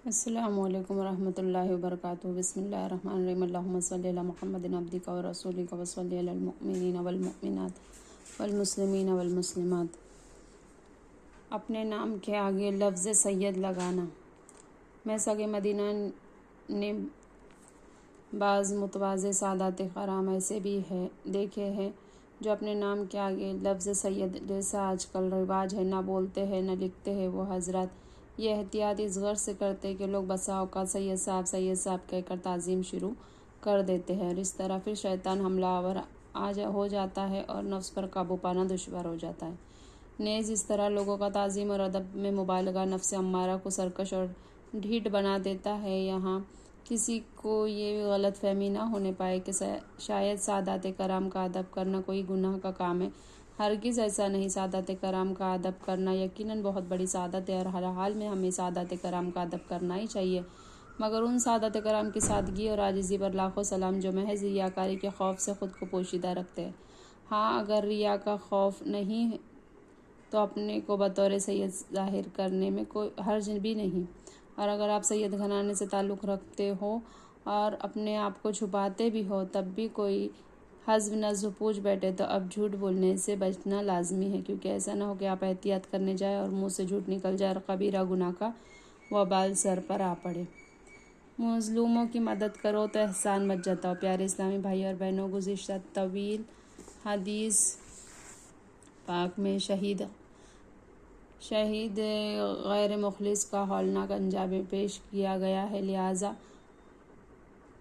السلام علیکم ورحمۃ اللہ وبرکاتہ۔ بسم اللہ الرحمن الرحیم۔ اللہم صلی علی محمد عبدک و رسولک و صلی علی المؤمنین والمؤمنات والمسلمین والمسلمات۔ اپنے نام کے آگے لفظ سید لگانا۔ میں سگ مدینہ نے بعض متواضع سادات کرام ایسے بھی دیکھے ہیں جو اپنے نام کے آگے لفظ سید، جیسا آج کل رواج ہے، نہ بولتے ہیں نہ لکھتے ہیں۔ وہ حضرات یہ احتیاط اس غرض سے کرتے کہ لوگ بسا اوقات سید صاحب کہہ کر تعظیم شروع کر دیتے ہیں، اور اس طرح پھر شیطان حملہ آور ہو جاتا ہے اور نفس پر قابو پانا دشوار ہو جاتا ہے۔ نیز اس طرح لوگوں کا تعظیم اور ادب میں مبالغہ نفس امارہ کو سرکش اور ڈھیٹ بنا دیتا ہے۔ یہاں کسی کو یہ غلط فہمی نہ ہونے پائے کہ شاید سادات کرام کا ادب کرنا کوئی گناہ کا کام ہے۔ ہرگز ایسا نہیں۔ سادات کرام کا ادب کرنا یقیناً بہت بڑی سعادت ہے، اور ہر حال میں ہمیں سادات کرام کا ادب کرنا ہی چاہیے، مگر ان سادات کرام کی سادگی اور عاجزی پر لاکھوں سلام جو محض ریاکاری کے خوف سے خود کو پوشیدہ رکھتے ہیں۔ ہاں، اگر ریا کا خوف نہیں تو اپنے کو بطور سید ظاہر کرنے میں کوئی حرج بھی نہیں، اور اگر آپ سید گھرانے سے تعلق رکھتے ہو اور اپنے آپ کو چھپاتے بھی ہو تب بھی کوئی حزب نظر پوچھ بیٹھے تو اب جھوٹ بولنے سے بچنا لازمی ہے، کیونکہ ایسا نہ ہو کہ آپ احتیاط کرنے جائیں اور منہ سے جھوٹ نکل جائے اور کبیرہ گناہ کا وبال سر پر آ پڑے۔ مظلوموں کی مدد کرو تو احسان مت جتاؤ۔ پیارے اسلامی بھائی اور بہنوں، گزشتہ طویل حدیث پاک میں شہید غیر مخلص کا ہولناک انجام پیش کیا گیا ہے، لہٰذا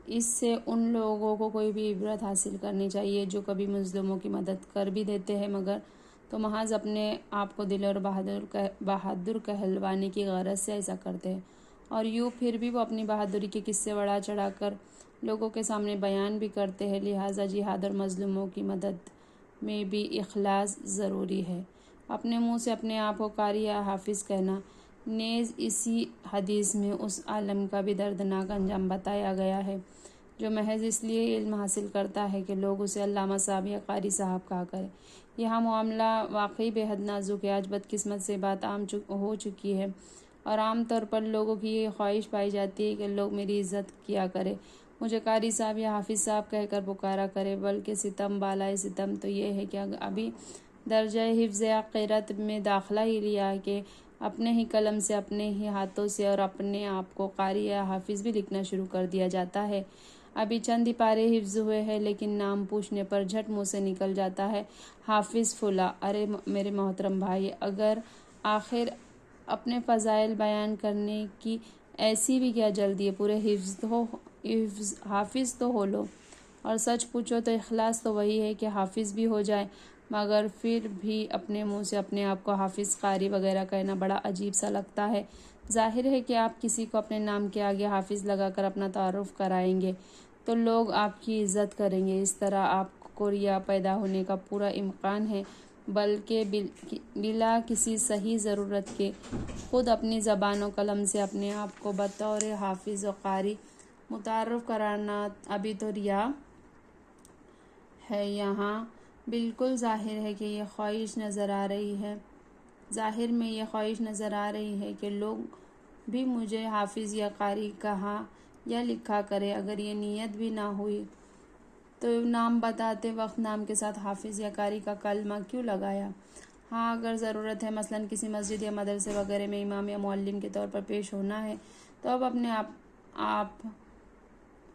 اس سے ان لوگوں کو کوئی بھی عبرت حاصل کرنی چاہیے جو کبھی مظلوموں کی مدد کر بھی دیتے ہیں مگر تو محض اپنے آپ کو دل اور بہادر کہلوانے کی غرض سے ایسا کرتے ہیں، اور یوں پھر بھی وہ اپنی بہادری کے قصے بڑھا چڑھا کر لوگوں کے سامنے بیان بھی کرتے ہیں۔ لہٰذا جہاد اور مظلوموں کی مدد میں بھی اخلاص ضروری ہے۔ اپنے منہ سے اپنے آپ کو قاری یا حافظ کہنا۔ نیز اسی حدیث میں اس عالم کا بھی دردناک انجام بتایا گیا ہے جو محض اس لیے علم حاصل کرتا ہے کہ لوگ اسے علامہ صاحب یا قاری صاحب کہا کریں۔ یہاں معاملہ واقعی بے حد نازک ہے۔ آج بدقسمت سے بات عام ہو چکی ہے، اور عام طور پر لوگوں کی یہ خواہش پائی جاتی ہے کہ لوگ میری عزت کیا کرے، مجھے قاری صاحب یا حافظ صاحب کہہ کر پکارا کرے، بلکہ ستم بالائے ستم تو یہ ہے کہ ابھی درجہ حفظ عقیدت میں داخلہ ہی لیا ہے کہ اپنے ہی قلم سے، اپنے ہی ہاتھوں سے اور اپنے آپ کو قاری یا حافظ بھی لکھنا شروع کر دیا جاتا ہے۔ ابھی چند ہی پارے حفظ ہوئے ہیں، لیکن نام پوچھنے پر جھٹ منہ سے نکل جاتا ہے حافظ فلاں۔ ارے میرے محترم بھائی، اگر آخر اپنے فضائل بیان کرنے کی ایسی بھی کیا جلدی ہے؟ پورے حافظ تو ہو لو، اور سچ پوچھو تو اخلاص تو وہی ہے کہ حافظ بھی ہو جائے، مگر پھر بھی اپنے منہ سے اپنے آپ کو حافظ، قاری وغیرہ کہنا بڑا عجیب سا لگتا ہے۔ ظاہر ہے کہ آپ کسی کو اپنے نام کے آگے حافظ لگا کر اپنا تعارف کرائیں گے تو لوگ آپ کی عزت کریں گے، اس طرح آپ کو ریا پیدا ہونے کا پورا امکان ہے، بلکہ بلا کسی صحیح ضرورت کے خود اپنی زبان و قلم سے اپنے آپ کو بطور حافظ و قاری متعارف کرانا ابھی تو ریا ہے۔ یہاں بالکل ظاہر میں یہ خواہش نظر آ رہی ہے کہ لوگ بھی مجھے حافظ یا قاری کہا یا لکھا کرے۔ اگر یہ نیت بھی نہ ہوئی تو نام بتاتے وقت نام کے ساتھ حافظ یا قاری کا کلمہ کیوں لگایا؟ ہاں، اگر ضرورت ہے، مثلاً کسی مسجد یا مدرسے وغیرہ میں امام یا معلم کے طور پر پیش ہونا ہے، تو اب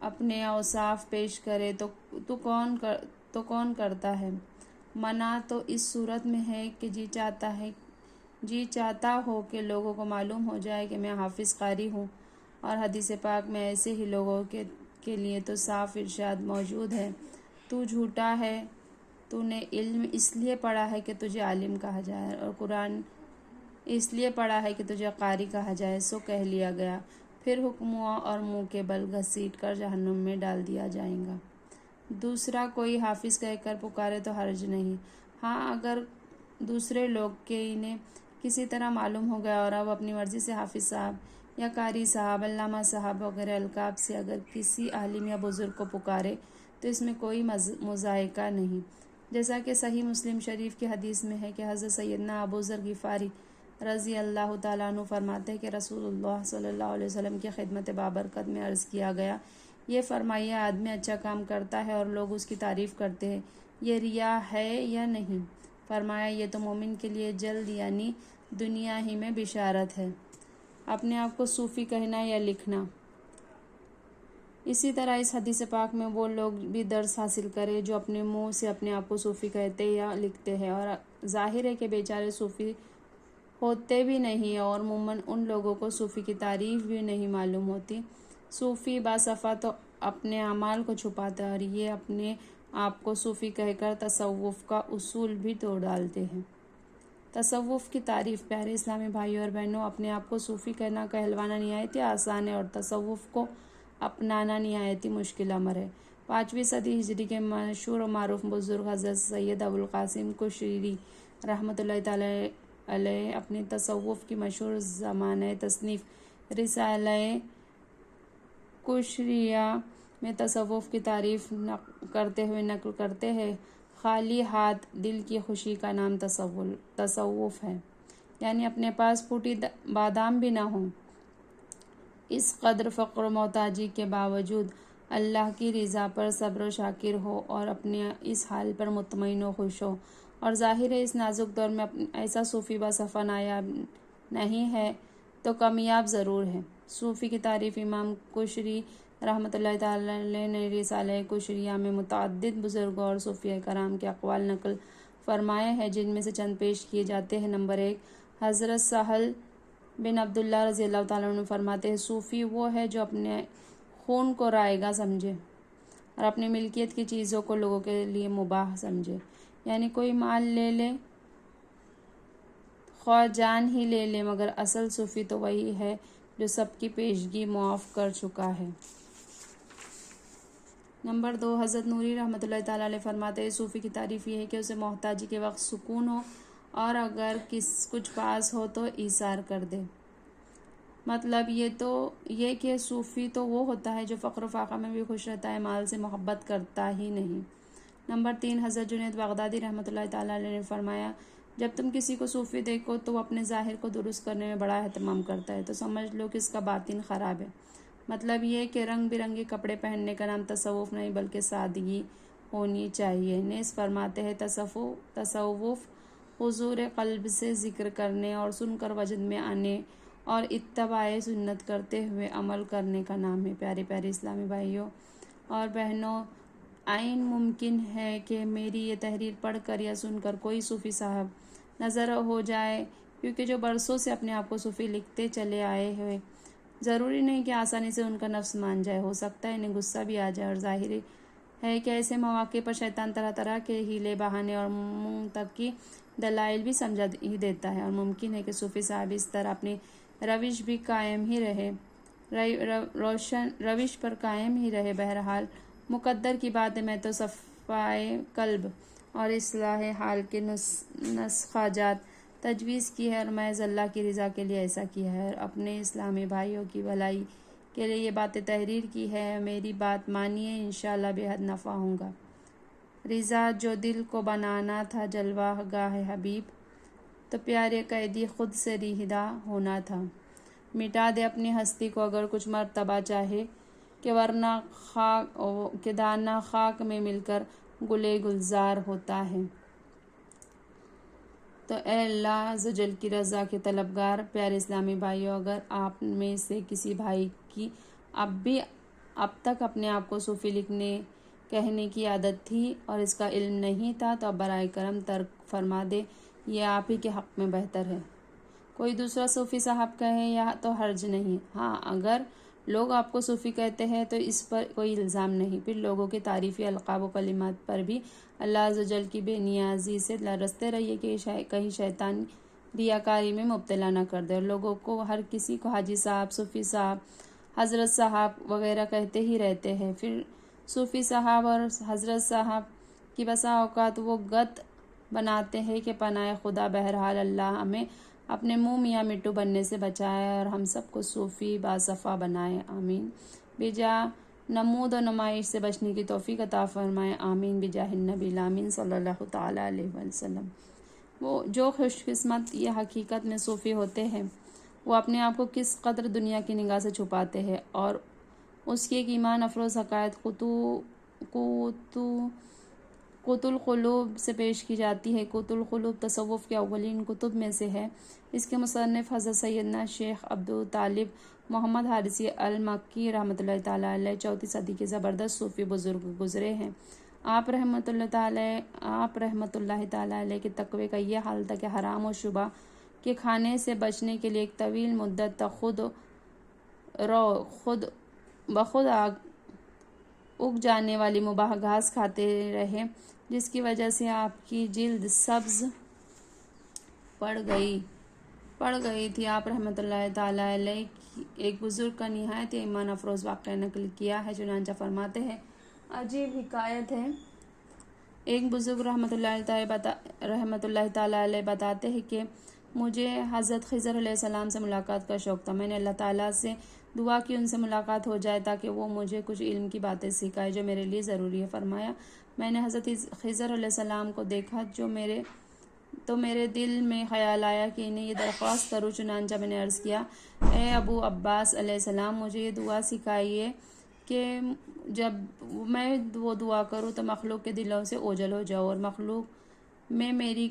اپنے اوصاف پیش کرے تو کون کرتا ہے؟ منع تو اس صورت میں ہے کہ جی چاہتا ہو کہ لوگوں کو معلوم ہو جائے کہ میں حافظ قاری ہوں، اور حدیث پاک میں ایسے ہی لوگوں کے لیے تو صاف ارشاد موجود ہے، تو جھوٹا ہے، تو نے علم اس لیے پڑھا ہے کہ تجھے عالم کہا جائے، اور قرآن اس لیے پڑھا ہے کہ تجھے قاری کہا جائے، سو کہہ لیا گیا، پھر حکم ہوا اور منہ کے بل گھسیٹ کر جہنم میں ڈال دیا جائے گا۔ دوسرا کوئی حافظ کہہ کر پکارے تو حرج نہیں۔ ہاں، اگر دوسرے لوگ کے انہیں کسی طرح معلوم ہو گیا اور اب اپنی مرضی سے حافظ صاحب یا قاری صاحب، علامہ صاحب وغیرہ القاب سے اگر کسی عالم یا بزرگ کو پکارے تو اس میں کوئی مضائقہ نہیں، جیسا کہ صحیح مسلم شریف کی حدیث میں ہے کہ حضرت سیدنا ابو ذر غفاری رضی اللہ تعالیٰ عنہ فرماتے ہیں کہ رسول اللہ صلی اللہ علیہ وسلم کی خدمت بابرکت میں عرض کیا گیا، یہ فرمائیے آدمی اچھا کام کرتا ہے اور لوگ اس کی تعریف کرتے ہیں، یہ ریا ہے یا نہیں؟ فرمایا یہ تو مومن کے لیے جلد یعنی دنیا ہی میں بشارت ہے۔ اپنے آپ کو صوفی کہنا یا لکھنا۔ اسی طرح اس حدیث پاک میں وہ لوگ بھی درس حاصل کرے جو اپنے منہ سے اپنے آپ کو صوفی کہتے یا لکھتے ہیں، اور ظاہر ہے کہ بیچارے صوفی ہوتے بھی نہیں اور عموماً ان لوگوں کو صوفی کی تعریف بھی نہیں معلوم ہوتی۔ صوفی باصفا تو اپنے اعمال کو چھپاتا ہے اور یہ اپنے آپ کو صوفی کہہ کر تصوف کا اصول بھی توڑ ڈالتے ہیں۔ تصوف کی تعریف۔ پیارے اسلامی بھائیوں اور بہنوں، اپنے آپ کو صوفی کہلوانا نہایت آسان ہے اور تصوف کو اپنانا نہایت مشکل امر ہے۔ 5ویں صدی ہجری کے مشہور و معروف بزرگ حضرت سید ابوالقاسم قشیری رحمۃ اللہ تعالی علیہ اپنی تصوف کی مشہور زمانہ تصنیف رسالہ قشریہ میں تصوف کی تعریف کرتے ہوئے نقل کرتے ہیں، خالی ہاتھ دل کی خوشی کا نام تصوف ہے، یعنی اپنے پاس پھوٹی بادام بھی نہ ہوں، اس قدر فقر و محتاجی کے باوجود اللہ کی رضا پر صبر و شاکر ہو اور اپنے اس حال پر مطمئن و خوش ہو، اور ظاہر ہے اس نازک دور میں ایسا صوفی باصفا نایاب نہیں ہے تو کامیاب ضرور ہے۔ صوفی کی تعریف۔ امام قشری رحمۃ اللہ تعالی علیہ نے رسالہ قشریہ میں متعدد بزرگوں اور صوفیہ کرام کے اقوال نقل فرمائے ہیں، جن میں سے چند پیش کیے جاتے ہیں۔ نمبر 1، حضرت سہل بن عبداللہ رضی اللہ تعالیٰ عنہ فرماتے ہیں، صوفی وہ ہے جو اپنے خون کو رائگاں سمجھے اور اپنی ملکیت کی چیزوں کو لوگوں کے لیے مباح سمجھے، یعنی کوئی مال لے لے خواہ جان ہی لے لے، مگر اصل صوفی تو وہی ہے جو سب کی پیشگی معاف کر چکا ہے۔ نمبر 2، حضرت نوری رحمۃ اللہ تعالیٰ علیہ فرماتے ہیں، صوفی کی تعریف یہ ہے کہ اسے محتاجی کے وقت سکون ہو اور اگر کچھ پاس ہو تو ایثار کر دے۔ مطلب یہ کہ صوفی تو وہ ہوتا ہے جو فقر و فاقہ میں بھی خوش رہتا ہے، مال سے محبت کرتا ہی نہیں۔ نمبر 3، حضرت جنید بغدادی رحمۃ اللہ تعالیٰ علیہ نے فرمایا، جب تم کسی کو صوفی دیکھو تو وہ اپنے ظاہر کو درست کرنے میں بڑا اہتمام کرتا ہے تو سمجھ لو کہ اس کا باطن خراب ہے۔ مطلب یہ کہ رنگ برنگے کپڑے پہننے کا نام تصوف نہیں بلکہ سادگی ہونی چاہیے۔ نیز فرماتے ہیں، تصوف حضور قلب سے ذکر کرنے اور سن کر وجد میں آنے اور اتباع سنت کرتے ہوئے عمل کرنے کا نام ہے۔ پیارے پیارے اسلامی بھائیوں اور بہنوں، عین ممکن ہے کہ میری یہ تحریر پڑھ کر یا سن کر کوئی صوفی صاحب نظر ہو جائے، کیونکہ جو برسوں سے اپنے آپ کو صوفی لکھتے چلے آئے ہوئے، ضروری نہیں کہ آسانی سے ان کا نفس مان جائے، ہو سکتا ہے انہیں غصہ بھی آ جائے، اور ظاہر ہے کہ ایسے مواقع پر شیطان طرح طرح کے ہیلے بہانے اور منطقی دلائل بھی سمجھا ہی دیتا ہے، اور ممکن ہے کہ صوفی صاحب اس طرح اپنی روش پر قائم ہی رہے۔ بہرحال مقدر کی بات ہے، میں تو صفائے قلب اور اصلاح حال کے نسخہ جات تجویز کی ہے اور محض اللہ کی رضا کے لیے ایسا کیا ہے، اور اپنے اسلامی بھائیوں کی بھلائی کے لیے یہ باتیں تحریر کی ہے۔ میری بات مانیے، انشاءاللہ بے حد نفع ہوں گا۔ رضا جو دل کو بنانا تھا جلوہ گاہ حبیب، تو پیارے قیدی خود سے رہیدہ ہونا تھا۔ مٹا دے اپنی ہستی کو اگر کچھ مرتبہ چاہے، کہ ورنہ دانہ خاک میں مل کر گلے گلزار ہوتا ہے۔ تو اے اللہ عزوجل کی رضا کے طلبگار پیارے اسلامی بھائیوں، اگر آپ میں سے کسی بھائی کی اب تک اپنے آپ کو صوفی لکھنے کہنے کی عادت تھی اور اس کا علم نہیں تھا تو اب برائے کرم ترک فرما دے، یہ آپ ہی کے حق میں بہتر ہے۔ کوئی دوسرا صوفی صاحب کہے یا تو حرج نہیں، ہاں اگر لوگ آپ کو صوفی کہتے ہیں تو اس پر کوئی الزام نہیں۔ پھر لوگوں کے تعریفی القاب و کلمات پر بھی اللہ عزوجل کی بے نیازی سے لرزتے رہیے کہ کہیں شیطان ریاکاری میں مبتلا نہ کر دے، اور لوگوں کو ہر کسی کو حاجی صاحب، صوفی صاحب، حضرت صاحب وغیرہ کہتے ہی رہتے ہیں۔ پھر صوفی صاحب اور حضرت صاحب کی بسا اوقات وہ گت بناتے ہیں کہ پناہ خدا۔ بہرحال اللہ ہمیں اپنے منہ میاں مٹو بننے سے بچائے اور ہم سب کو صوفی باصفا بنائے، آمین۔ بجا نمود و نمائش سے بچنے کی توفیق عطا فرمائے، آمین، بجاہ النبی الامین صلی اللہ تعالی علیہ وسلم۔ وہ جو خوش قسمت یہ حقیقت میں صوفی ہوتے ہیں وہ اپنے آپ کو کس قدر دنیا کی نگاہ سے چھپاتے ہیں، اور اس کی ایک ایمان افروز حقائق قوت القلوب سے پیش کی جاتی ہے۔ قوت القلوب تصوف کے اولین کتب میں سے ہے۔ اس کے مصنف حضرت سیدنا شیخ عبدالطالب محمد حارثی المکی رحمۃ اللہ تعالیٰ علیہ 4 صدی کے زبردست صوفی بزرگ گزرے ہیں۔ آپ رحمۃ اللہ تعالیٰ علیہ کے تقوی کا یہ حال تھا کہ حرام و شبہ کے کھانے سے بچنے کے لیے ایک طویل مدت تک خود بخود اگ جانے والی مباح گھاس کھاتے رہے، جس کی وجہ سے آپ کی جلد سبز پڑ گئی تھی۔ آپ رحمۃ اللہ تعالیٰ علیہ ایک بزرگ کا نہایت ایمان افروز واقعہ نقل کیا ہے، چنانچہ فرماتے ہیں، عجیب حکایت ہے۔ ایک بزرگ رحمۃ اللہ تعالیٰ علیہ بتاتے ہیں کہ مجھے حضرت خضر علیہ السلام سے ملاقات کا شوق تھا۔ میں نے اللہ تعالیٰ سے دعا کی ان سے ملاقات ہو جائے تاکہ وہ مجھے کچھ علم کی باتیں سکھائے جو میرے لیے ضروری ہے۔ فرمایا، میں نے حضرت خضر علیہ السلام کو دیکھا تو میرے دل میں خیال آیا کہ انہیں یہ درخواست کروں۔ چنانچہ میں نے عرض کیا، اے ابو عباس علیہ السلام، مجھے یہ دعا سکھائیے کہ جب میں وہ دعا کروں تو مخلوق کے دلوں سے اوجھل ہو جاؤ اور مخلوق میں میری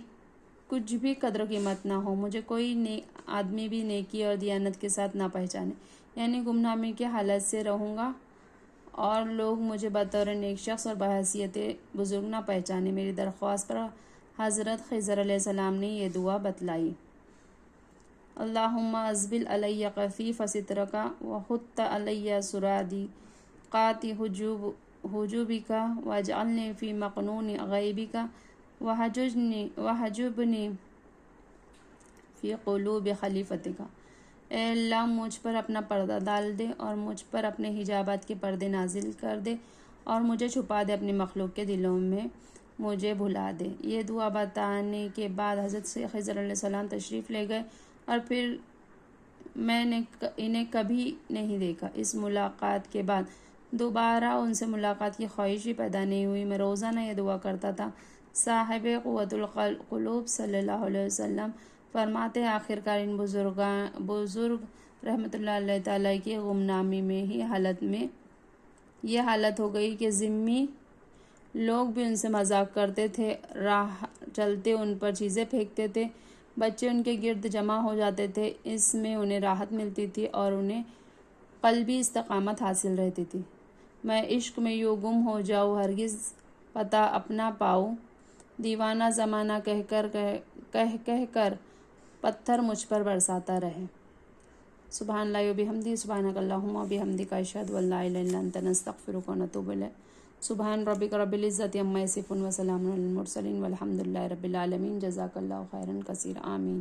کچھ بھی قدر و قیمت نہ ہو، مجھے کوئی آدمی بھی نیکی اور دیانت کے ساتھ نہ پہچانے، یعنی گمنامی کی حالت سے رہوں گا اور لوگ مجھے بطور نیک شخص اور بحیثیت بزرگ نہ پہچانے۔ میری درخواست پر حضرت خضر علیہ السلام نے یہ دعا بتلائی، اللہم ازبل علی خفیف سترک وحط علی سرادی قاتی حجوبک واجعلنی فی مقنون غیبک وحجبنی فی قلوب خلیفتک۔ اے اللہ، مجھ پر اپنا پردہ ڈال دے اور مجھ پر اپنے حجابات کے پردے نازل کر دے اور مجھے چھپا دے اپنی مخلوق کے دلوں میں، مجھے بھلا دے۔ یہ دعا بتانے کے بعد حضرت خضر علیہ السلام تشریف لے گئے اور پھر میں نے انہیں کبھی نہیں دیکھا۔ اس ملاقات کے بعد دوبارہ ان سے ملاقات کی خواہش ہی پیدا نہیں ہوئی۔ میں روزانہ یہ دعا کرتا تھا۔ صاحب قوت القلوب صلی اللہ علیہ وسلم فرماتے ہیں، آخرکار ان بزرگ رحمۃ اللہ علیہ تعالیٰ کی گمنامی میں یہ حالت ہو گئی کہ ذمی لوگ بھی ان سے مذاق کرتے تھے، راہ چلتے ان پر چیزیں پھینکتے تھے، بچے ان کے گرد جمع ہو جاتے تھے۔ اس میں انہیں راحت ملتی تھی اور انہیں قلبی استقامت حاصل رہتی تھی۔ میں عشق میں یوں گم ہو جاؤں، ہرگز پتہ اپنا پاؤں، دیوانہ زمانہ کہہ کر پتھر مجھ پر برساتا رہے۔ سبحان اللہ و بحمدہ، سبحانک اللہم و بحمدک، اشہد ان لا الہ الا انت، نستغفرک و نتوب الیک۔ سبحان ربک رب العزۃ عما یصفون وسلام علی المرسلین والحمد للہ رب العالمین۔ جزاک اللہ خیرا کثیرا، آمین۔